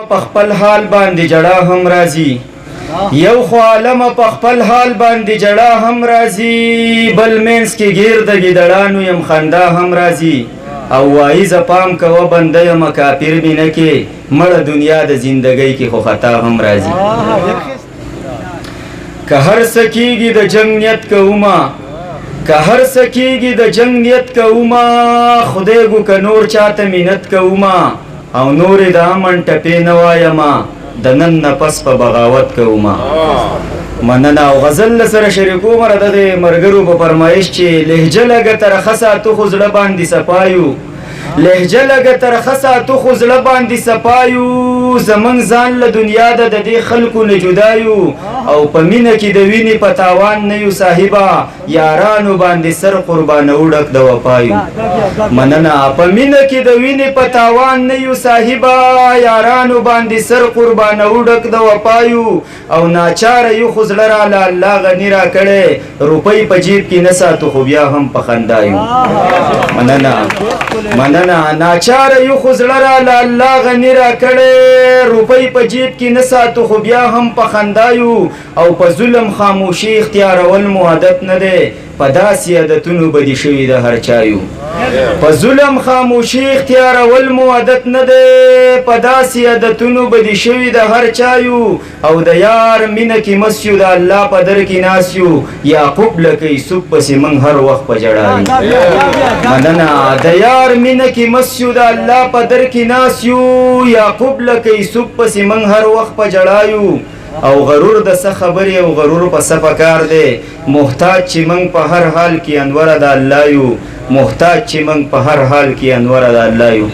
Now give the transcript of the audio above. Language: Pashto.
پخپل حال باندې جړه هم راځي یو خو عالم پخپل حال باندې جړه هم راځي بل مینس کې غیر د ګډړانو يم خندا هم راځي او وایي ز پام کوه بنده یم کافر مینه کې مړه دنیا د زندګۍ کې خو خطا هم راځي که هر سکیږي د جنگ نیت کوما که هر سکیږي د جنگ نیت کوما خدای ګو که نور چاته مینت کوما او نور د امن ټپې نه وایما د نن نه پس په بغاوت کوما مننه او غزل سره شریکوم را د مرګرو په فرمایش چې لهجه لګه ترخصه تو خو زړه باندې صفایو لهجه لګه ترخصه تو خو زړه باندې صفایو زمنګ ځان له دنیا د دې خلکو نه جدایو او په مینه کې د وینې په تاوان نه یو صاحبه یارانو باندې سر قربانه وډک د وفایو مننه په مینه کې د وینې په تاوان نه یو صاحبه یارانو باندې سر قربانه وډک د وفایو او ناچاره یو خو زړه را له الله غني را کړی روپۍ په جیب کې نه ساتو خو بیا هم په خندا یو مننه ناچاره یو خو زړه را له الله غني را کړی روپۍ په جیب کې نه ساتو خو بیا هم په خندا یو او په ظلم خاموشي اختیارول مو عادت نه دی په داسې عادتونو بدي شوي د هر چایو په ظلم خاموشي اختیارول مو عادت نه دی په داسې عادتونو بدي شوي د هر چایو او د یار مینه کې مست یو د الله په در کې ناست یو یعقوب لکه یوسف پسې موږ هر وخت په ژړا یو مننه د یار مینه کې مست یو د الله په در کې ناست یو یعقوب لکه یوسف پسې موږ هر وخت په ژړا یو او غرور د څه خبرې او غرور په څه پکار دی محتاج چې موږ په هر حال کې انوره د الله یو محتاج چې موږ په هر حال کې انوره د الله یو